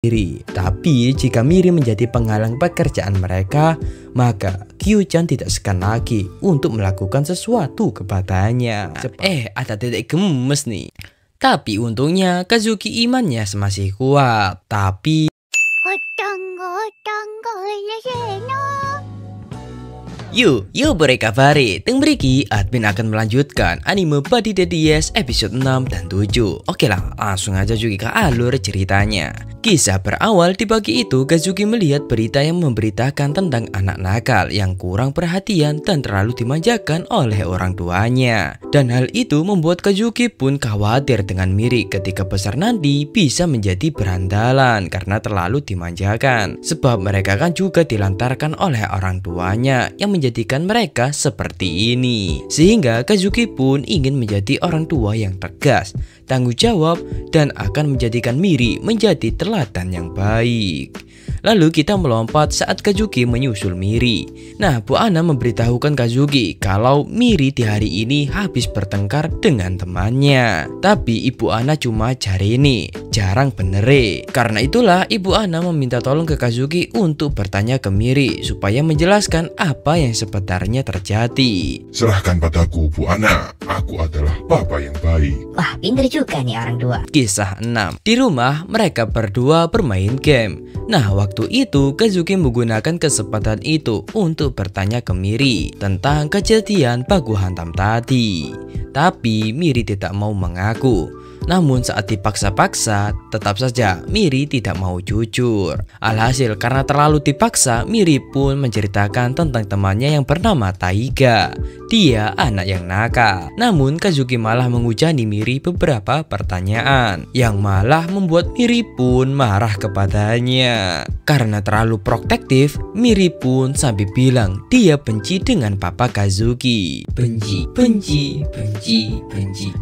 Miri. Tapi jika Miri menjadi penghalang pekerjaan mereka, maka Kyu-chan tidak segan lagi untuk melakukan sesuatu kepadanya. Ada titik gemes nih. Tapi untungnya Kazuki imannya masih kuat. Tapi Yuk berekabari. Teng beriki admin akan melanjutkan anime Body Daddy Yes episode 6 dan 7. Oke lah, langsung aja juga ke alur ceritanya. Kisah berawal di pagi itu, Kazuki melihat berita yang memberitakan tentang anak nakal yang kurang perhatian dan terlalu dimanjakan oleh orang tuanya. Dan hal itu membuat Kazuki pun khawatir dengan Miri ketika besar nanti bisa menjadi berandalan karena terlalu dimanjakan. Sebab mereka kan juga dilantarkan oleh orang tuanya yang menjadikan mereka seperti ini. Sehingga Kazuki pun ingin menjadi orang tua yang tegas, tanggung jawab, dan akan menjadikan Miri menjadi teladan yang baik. Lalu kita melompat saat Kazuki menyusul Miri. Nah, Bu Ana memberitahukan Kazuki kalau Miri di hari ini habis bertengkar dengan temannya. Tapi Ibu Ana cuma cari ini, jarang benere. Karena itulah Ibu Ana meminta tolong ke Kazuki untuk bertanya ke Miri supaya menjelaskan apa yang sebenarnya terjadi. Serahkan padaku, Bu Ana. Aku adalah papa yang baik. Wah, pinter juga nih orang tua. Kisah 6. Di rumah mereka berdua bermain game. Nah, waktu itu Kazuki menggunakan kesempatan itu untuk bertanya ke Miri tentang kejadian baku hantam tadi. Tapi Miri tidak mau mengaku. Namun saat dipaksa-paksa, tetap saja Miri tidak mau jujur. Alhasil karena terlalu dipaksa, Miri pun menceritakan tentang temannya yang bernama Taiga. Dia anak yang nakal. Namun Kazuki malah menghujani Miri beberapa pertanyaan yang malah membuat Miri pun marah kepadanya. Karena terlalu protektif, Miri pun sampai bilang dia benci dengan papa Kazuki. Benci.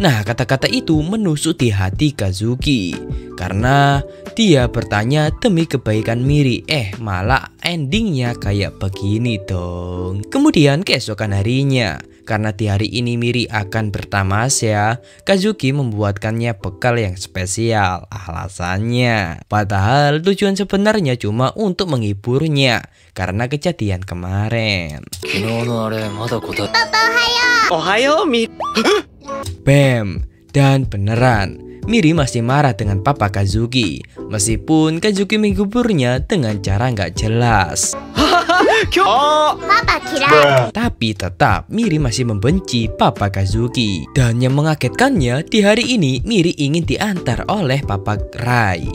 Nah, kata-kata itu menusuk di hati Kazuki karena dia bertanya demi kebaikan Miri. Malah endingnya kayak begini dong. Kemudian keesokan harinya, karena di hari ini Miri akan bertamasya, Kazuki membuatkannya bekal yang spesial. Alasannya, padahal tujuan sebenarnya cuma untuk menghiburnya karena kejadian kemarin. Bam. Dan beneran, Miri masih marah dengan papa Kazuki, meskipun Kazuki menghiburnya dengan cara nggak jelas. Tapi tetap Miri masih membenci papa Kazuki. Dan yang mengagetkannya, di hari ini Miri ingin diantar oleh papa Rai.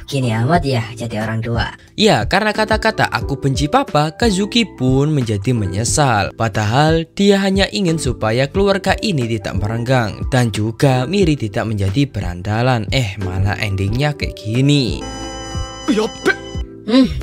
Gini amat ya jadi orang tua. Ya, karena kata-kata aku benci papa, Kazuki pun menjadi menyesal. Padahal dia hanya ingin supaya keluarga ini tidak merenggang dan juga Miri tidak menjadi berandalan. Malah endingnya kayak gini.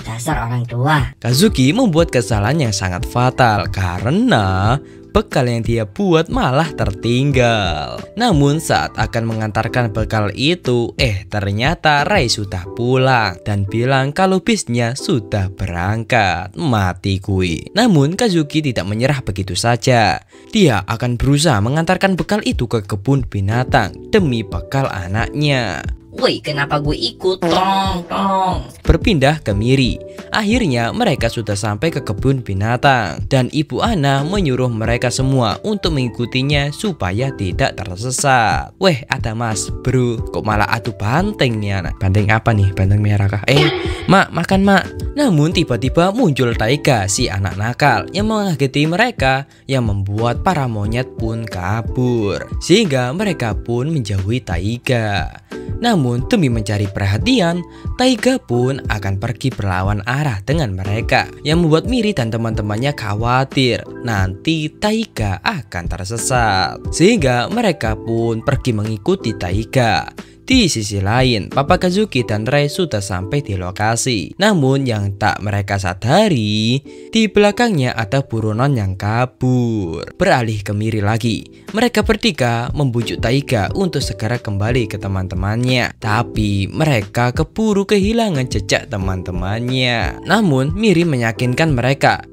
Dasar orang tua. Kazuki membuat kesalahan yang sangat fatal karena bekal yang dia buat malah tertinggal. Namun saat akan mengantarkan bekal itu, ternyata Rai sudah pulang dan bilang kalau bisnya sudah berangkat. Mati kui. Namun Kazuki tidak menyerah begitu saja. Dia akan berusaha mengantarkan bekal itu ke kebun binatang demi bekal anaknya. Woi, kenapa gue ikut? Tolong. Berpindah ke Miri. Akhirnya mereka sudah sampai ke kebun binatang dan Ibu Ana menyuruh mereka semua untuk mengikutinya supaya tidak tersesat. Ada Mas Bro, kok malah adu banteng nih anak. Banteng apa nih? Banteng merah kah? Mak, makan mak. Namun tiba-tiba muncul Taiga, si anak nakal yang mengageti mereka, yang membuat para monyet pun kabur. Sehingga mereka pun menjauhi Taiga. Namun demi mencari perhatian, Taiga pun akan pergi berlawan arah dengan mereka, yang membuat Miri dan teman-temannya khawatir nanti Taiga akan tersesat. Sehingga mereka pun pergi mengikuti Taiga. Di sisi lain, papa Kazuki dan Rai sudah sampai di lokasi. Namun yang tak mereka sadari, di belakangnya ada buronan yang kabur. Beralih ke Miri lagi, mereka bertiga membujuk Taiga untuk segera kembali ke teman-temannya. Tapi mereka keburu kehilangan jejak teman-temannya. Namun Miri meyakinkan mereka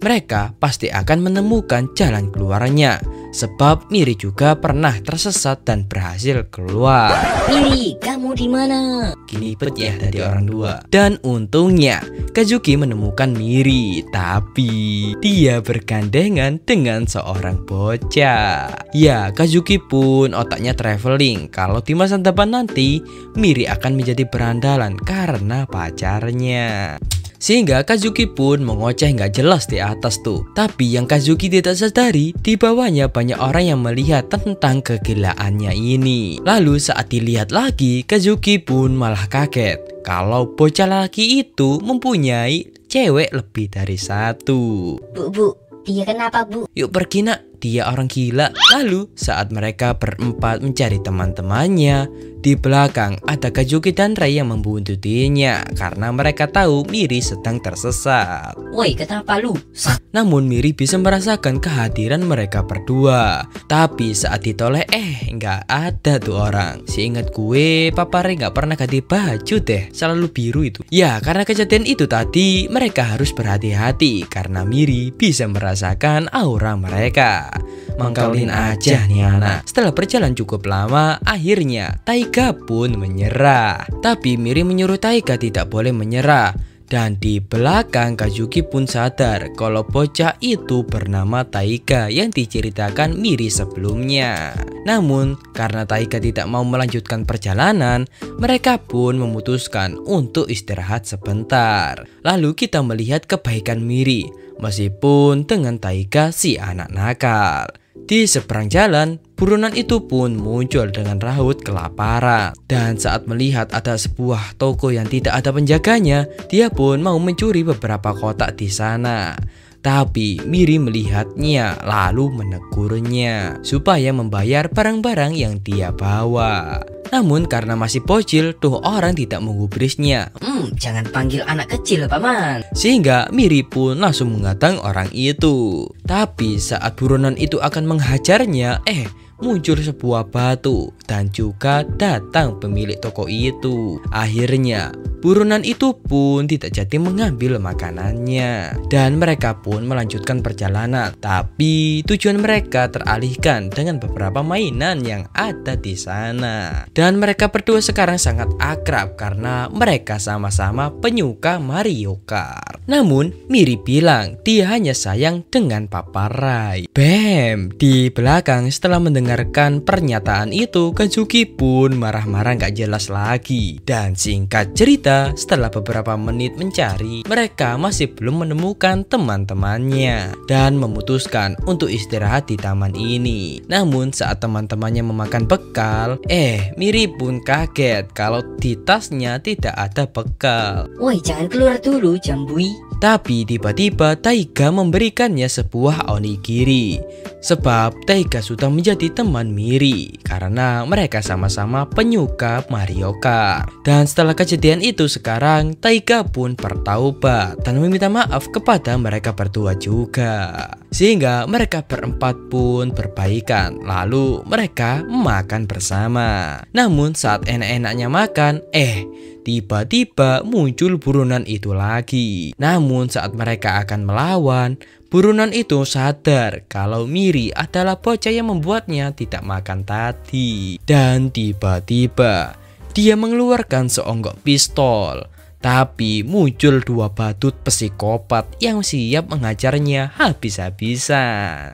pasti akan menemukan jalan keluarnya. sebab Miri juga pernah tersesat dan berhasil keluar. Miri, kamu di mana? Gini bet ya dari orang dua. Dan untungnya Kazuki menemukan Miri, tapi dia bergandengan dengan seorang bocah. Ya, Kazuki pun otaknya traveling kalau di masa depan nanti Miri akan menjadi berandalan karena pacarnya. Sehingga Kazuki pun mengoceh nggak jelas di atas tuh. Tapi yang Kazuki tidak sadari, di bawahnya banyak orang yang melihat tentang kegilaannya ini. Lalu saat dilihat lagi, Kazuki pun malah kaget kalau bocah laki itu mempunyai cewek lebih dari satu. Bu, dia kenapa, Bu? Yuk pergi nak, dia orang gila. Lalu saat mereka berempat mencari teman-temannya, di belakang ada Kazuki dan Rei yang membuntutinya karena mereka tahu Miri sedang tersesat. Woi, kenapa lu? Namun Miri bisa merasakan kehadiran mereka berdua. Tapi saat ditoleh nggak ada tuh orang. Seingat gue Papa Rei nggak pernah ganti baju deh, selalu biru itu. Ya karena kejadian itu tadi mereka harus berhati-hati karena Miri bisa merasakan aura mereka. Mangkalin aja nih anak. Setelah berjalan cukup lama, akhirnya Taiga pun menyerah. Tapi Miri menyuruh Taiga tidak boleh menyerah. Dan di belakang Kazuki pun sadar kalau bocah itu bernama Taiga yang diceritakan Miri sebelumnya. Namun karena Taiga tidak mau melanjutkan perjalanan, mereka pun memutuskan untuk istirahat sebentar. Lalu kita melihat kebaikan Miri, meskipun dengan Taiga si anak nakal. Di seberang jalan, buronan itu pun muncul dengan raut kelaparan. Dan saat melihat ada sebuah toko yang tidak ada penjaganya, dia pun mau mencuri beberapa kotak di sana. Tapi Miri melihatnya lalu menegurnya supaya membayar barang-barang yang dia bawa. Namun karena masih bocil, tuh orang tidak menggubrisnya. Jangan panggil anak kecil, Paman. Sehingga Miri pun langsung mengadang orang itu. Tapi saat buronan itu akan menghajarnya, muncul sebuah batu dan juga datang pemilik toko itu. Akhirnya buronan itu pun tidak jadi mengambil makanannya dan mereka pun melanjutkan perjalanan. Tapi tujuan mereka teralihkan dengan beberapa mainan yang ada di sana. Dan mereka berdua sekarang sangat akrab karena mereka sama-sama penyuka Mario Kart. Namun Miri bilang dia hanya sayang dengan Papa Rai. Bam! Di belakang setelah mendengarkan pernyataan itu, Kazuki pun marah-marah gak jelas lagi. Dan singkat cerita, setelah beberapa menit mencari, mereka masih belum menemukan teman-temannya dan memutuskan untuk istirahat di taman ini. Namun saat teman-temannya memakan bekal, Miri pun kaget kalau di tasnya tidak ada bekal. Woi, jangan keluar dulu, Jambui. Tapi tiba-tiba Taiga memberikannya sebuah onigiri. Sebab Taiga sudah menjadi teman Miri karena mereka sama-sama penyuka Mario Kart. Dan setelah kejadian itu sekarang Taiga pun bertaubat dan meminta maaf kepada mereka berdua juga. Sehingga mereka berempat pun berbaikan. Lalu mereka makan bersama. Namun saat enak-enaknya makan, tiba-tiba muncul buronan itu lagi. Namun saat mereka akan melawan, buronan itu sadar kalau Miri adalah bocah yang membuatnya tidak makan tadi. Dan tiba-tiba dia mengeluarkan seonggok pistol. Tapi muncul dua badut psikopat yang siap mengajarnya habis-habisan.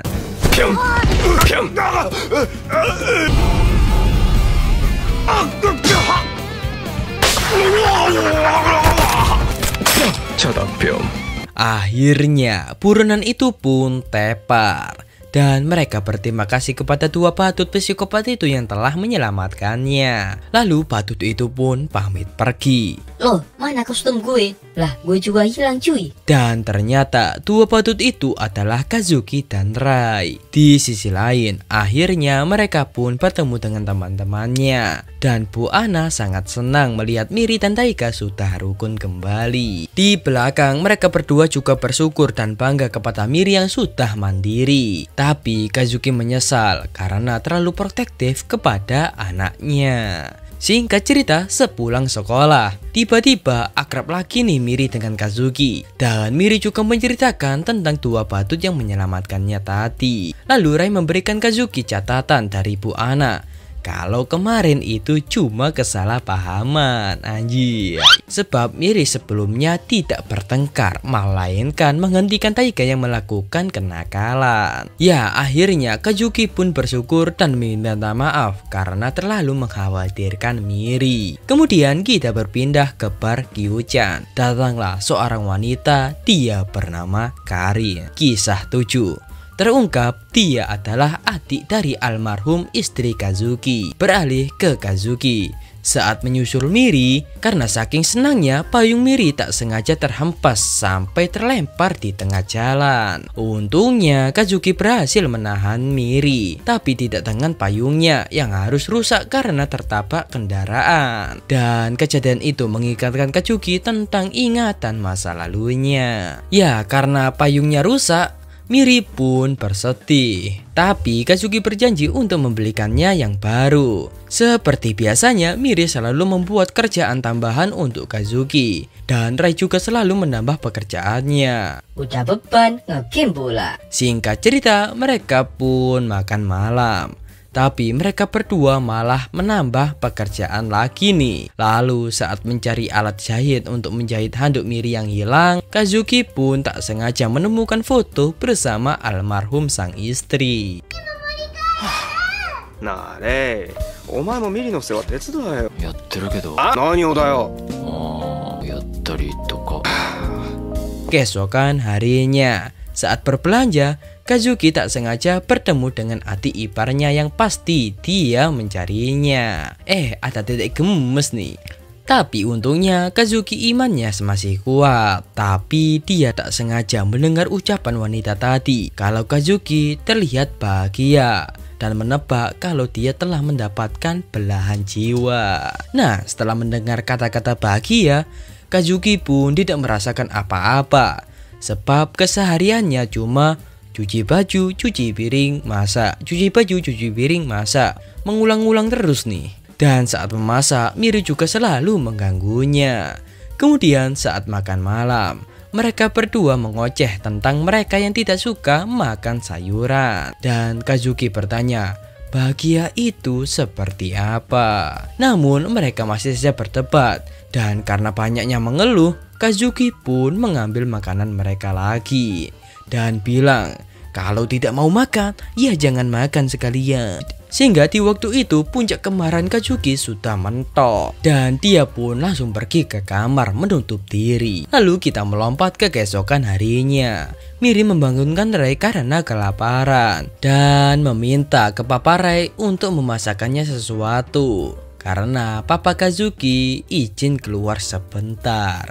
Akhirnya buronan itu pun tepar. Dan mereka berterima kasih kepada dua badut psikopat itu yang telah menyelamatkannya. Lalu badut itu pun pamit pergi. Loh, mana kostum gue? Lah, gue juga hilang cuy. Dan ternyata dua badut itu adalah Kazuki dan Rai. Di sisi lain, akhirnya mereka pun bertemu dengan teman-temannya. Dan Bu Ana sangat senang melihat Miri dan Taiga sudah rukun kembali. Di belakang mereka berdua juga bersyukur dan bangga kepada Miri yang sudah mandiri. Tapi Kazuki menyesal karena terlalu protektif kepada anaknya. Singkat cerita, sepulang sekolah, tiba-tiba akrab lagi nih Miri dengan Kazuki. Dan Miri juga menceritakan tentang dua badut yang menyelamatkannya tadi. Lalu Rai memberikan Kazuki catatan dari Bu Ana. Kalau kemarin itu cuma kesalahpahaman, anjir. Sebab Miri sebelumnya tidak bertengkar, melainkan menghentikan Taiga yang melakukan kenakalan. Ya, akhirnya Kazuki pun bersyukur dan meminta maaf karena terlalu mengkhawatirkan Miri. Kemudian kita berpindah ke bar Kyuchan. Datanglah seorang wanita, dia bernama Karin. Kisah 7. Terungkap dia adalah adik dari almarhum istri Kazuki. Beralih ke Kazuki. Saat menyusul Miri, karena saking senangnya payung Miri tak sengaja terhempas sampai terlempar di tengah jalan. Untungnya Kazuki berhasil menahan Miri, tapi tidak dengan payungnya yang harus rusak karena tertabrak kendaraan. Dan kejadian itu mengingatkan Kazuki tentang ingatan masa lalunya. Ya, karena payungnya rusak, Miri pun bersedih. Tapi Kazuki berjanji untuk membelikannya yang baru. Seperti biasanya, Miri selalu membuat kerjaan tambahan untuk Kazuki. Dan Rai juga selalu menambah pekerjaannya. Udah beban, ngegame bola. Singkat cerita, mereka pun makan malam. Tapi mereka berdua malah menambah pekerjaan lagi nih. Lalu saat mencari alat jahit untuk menjahit handuk Miri yang hilang, Kazuki pun tak sengaja menemukan foto bersama almarhum sang istri. Nah, Rei, omae mo Miri no sewa tetsudo yo. やってるけど、何をだよ。やったりとか。 Keesokan harinya, saat berbelanja, Kazuki tak sengaja bertemu dengan adik iparnya yang pasti dia mencarinya. Ada titik gemes nih. Tapi untungnya Kazuki imannya masih kuat. Tapi dia tak sengaja mendengar ucapan wanita tadi kalau Kazuki terlihat bahagia dan menebak kalau dia telah mendapatkan belahan jiwa. Nah, setelah mendengar kata-kata bahagia, Kazuki pun tidak merasakan apa-apa. Sebab kesehariannya cuma cuci baju, cuci piring, masak, cuci baju, cuci piring, masak. Mengulang-ulang terus nih. Dan saat memasak, Miri juga selalu mengganggunya. Kemudian saat makan malam, mereka berdua mengoceh tentang mereka yang tidak suka makan sayuran. Dan Kazuki bertanya, bahagia itu seperti apa? Namun mereka masih saja berdebat. Dan karena banyaknya mengeluh, Kazuki pun mengambil makanan mereka lagi. Dan bilang, kalau tidak mau makan, ya jangan makan sekalian. Sehingga di waktu itu puncak kemarahan Kazuki sudah mentok. Dan dia pun langsung pergi ke kamar menutup diri. Lalu kita melompat ke keesokan harinya. Miri membangunkan Rai karena kelaparan. Dan meminta ke Papa Rai untuk memasakkannya sesuatu. Karena Papa Kazuki izin keluar sebentar.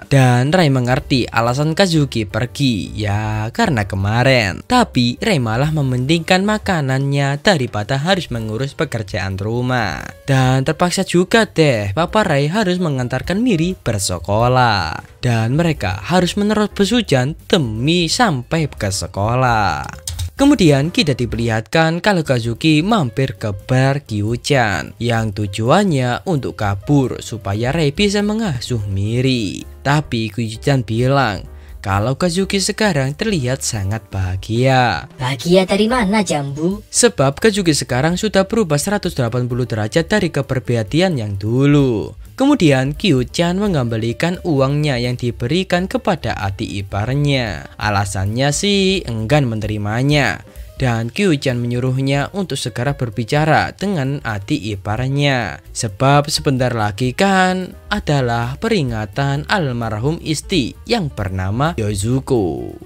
Dan Rai mengerti alasan Kazuki pergi, ya karena kemarin. Tapi Rai malah mementingkan makanannya daripada harus mengurus pekerjaan rumah. Dan terpaksa juga deh Papa Rai harus mengantarkan Miri bersekolah. Dan mereka harus menerobos hujan demi sampai ke sekolah. Kemudian kita diperlihatkan kalau Kazuki mampir ke bar Kyuchan yang tujuannya untuk kabur supaya Rai bisa mengasuh Miri. Tapi Kyuchan bilang kalau Kazuki sekarang terlihat sangat bahagia. Bahagia dari mana, Jambu? Sebab Kazuki sekarang sudah berubah 180 derajat dari kepribadian yang dulu. Kemudian Kyuchan mengembalikan uangnya yang diberikan kepada adik iparnya. Alasannya sih enggan menerimanya. Dan Kyuchan menyuruhnya untuk segera berbicara dengan adik iparnya. Sebab sebentar lagi kan adalah peringatan almarhum istri yang bernama Yuzuko.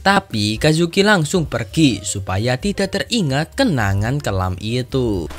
Tapi Kazuki langsung pergi supaya tidak teringat kenangan kelam itu.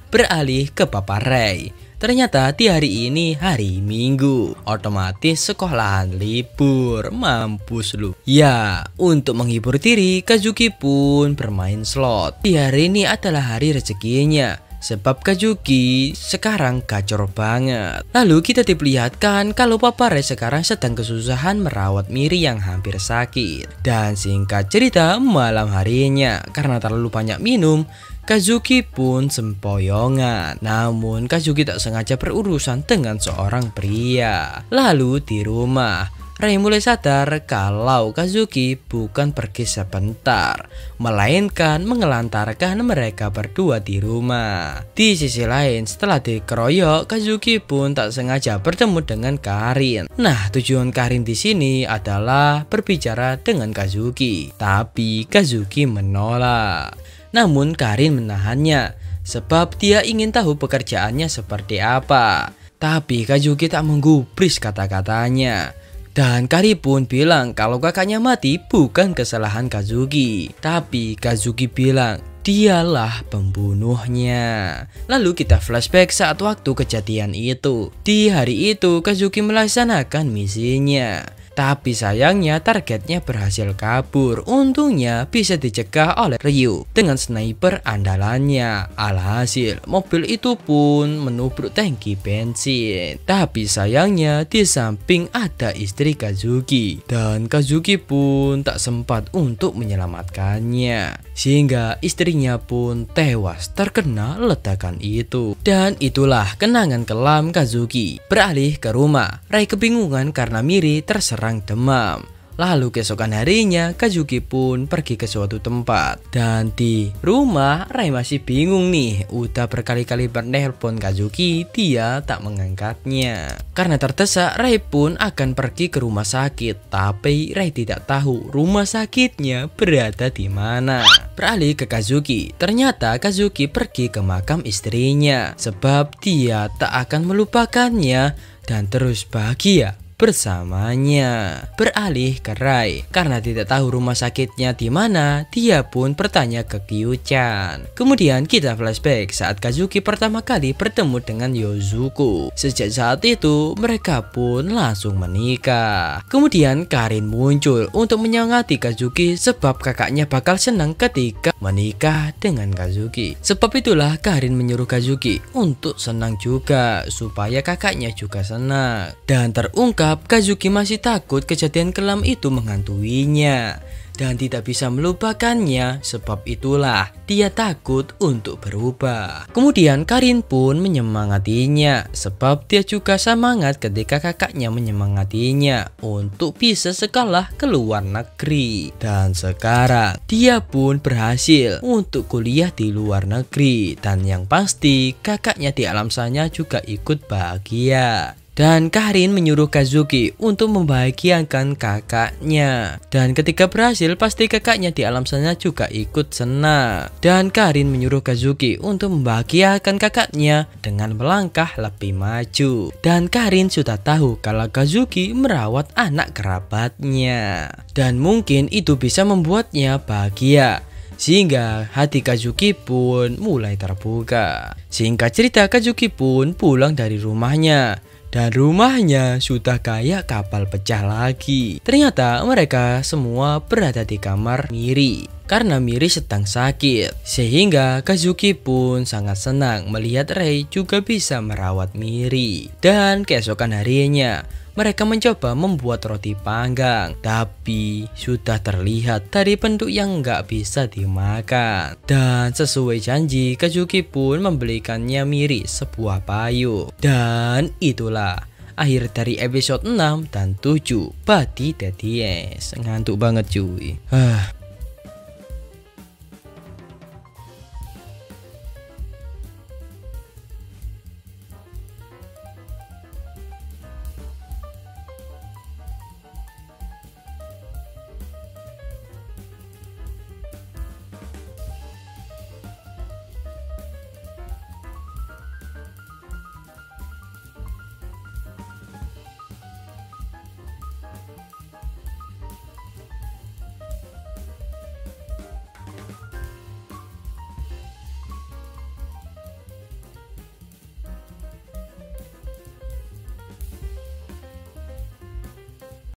Beralih ke Papa Rai. Ternyata di hari ini hari Minggu, otomatis sekolahan libur, mampus lu. Ya, untuk menghibur diri, Kazuki pun bermain slot. Di hari ini adalah hari rezekinya. sebab Kazuki sekarang gacor banget. Lalu kita diperlihatkan kalau Papa Ray sekarang sedang kesusahan merawat Miri yang hampir sakit. Dan singkat cerita, malam harinya karena terlalu banyak minum, Kazuki pun sempoyongan. Namun Kazuki tak sengaja berurusan dengan seorang pria. Lalu di rumah, Ray mulai sadar kalau Kazuki bukan pergi sebentar, melainkan mengelantarkan mereka berdua di rumah. Di sisi lain, setelah dikeroyok, Kazuki pun tak sengaja bertemu dengan Karin. Nah, tujuan Karin di sini adalah berbicara dengan Kazuki, tapi Kazuki menolak. Namun Karin menahannya, sebab dia ingin tahu pekerjaannya seperti apa. Tapi Kazuki tak menggubris kata-katanya. Dan Karin pun bilang kalau kakaknya mati bukan kesalahan Kazuki, tapi Kazuki bilang dialah pembunuhnya. Lalu kita flashback saat waktu kejadian itu. Di hari itu Kazuki melaksanakan misinya, tapi sayangnya targetnya berhasil kabur. Untungnya bisa dicegah oleh Ryu dengan sniper andalannya. Alhasil mobil itu pun menubruk tangki bensin. Tapi sayangnya di samping ada istri Kazuki, dan Kazuki pun tak sempat untuk menyelamatkannya, sehingga istrinya pun tewas terkena ledakan itu. Dan itulah kenangan kelam Kazuki. Beralih ke rumah, Ray kebingungan karena Miri terserang demam. Lalu keesokan harinya Kazuki pun pergi ke suatu tempat. Dan di rumah Ray masih bingung nih. Udah berkali-kali bertelepon Kazuki, dia tak mengangkatnya. Karena terdesak, Ray pun akan pergi ke rumah sakit. Tapi Ray tidak tahu rumah sakitnya berada di mana. Beralih ke Kazuki, ternyata Kazuki pergi ke makam istrinya, sebab dia tak akan melupakannya dan terus bahagia bersamanya. Beralih ke Ray, karena tidak tahu rumah sakitnya di mana, dia pun bertanya ke Kyu-chan. Kemudian kita flashback saat Kazuki pertama kali bertemu dengan Yozuko. Sejak saat itu mereka pun langsung menikah. Kemudian Karin muncul untuk menyemangati Kazuki, sebab kakaknya bakal senang ketika menikah dengan Kazuki. Sebab itulah Karin menyuruh Kazuki untuk senang juga, supaya kakaknya juga senang. Dan terungkap Kazuki masih takut kejadian kelam itu menghantuinya dan tidak bisa melupakannya. Sebab itulah dia takut untuk berubah. Kemudian Karin pun menyemangatinya, sebab dia juga semangat ketika kakaknya menyemangatinya untuk bisa sekolah ke luar negeri. Dan sekarang dia pun berhasil untuk kuliah di luar negeri. Dan yang pasti kakaknya di alam sana juga ikut bahagia. Dan Karin menyuruh Kazuki untuk membahagiakan kakaknya. Dan ketika berhasil, pasti kakaknya di alam sana juga ikut senang. Dan Karin menyuruh Kazuki untuk membahagiakan kakaknya dengan melangkah lebih maju. Dan Karin sudah tahu kalau Kazuki merawat anak kerabatnya, dan mungkin itu bisa membuatnya bahagia, sehingga hati Kazuki pun mulai terbuka. Singkat cerita, Kazuki pun pulang dari rumahnya. Dan rumahnya sudah kayak kapal pecah lagi. Ternyata mereka semua berada di kamar Miri karena Miri sedang sakit. Sehingga Kazuki pun sangat senang melihat Ray juga bisa merawat Miri. Dan keesokan harinya mereka mencoba membuat roti panggang, tapi sudah terlihat dari bentuk yang nggak bisa dimakan. Dan sesuai janji, Kazuki pun membelikannya Miri sebuah payung. Dan itulah akhir dari episode 6 dan 7 Body Daddies. Ngantuk banget cuy.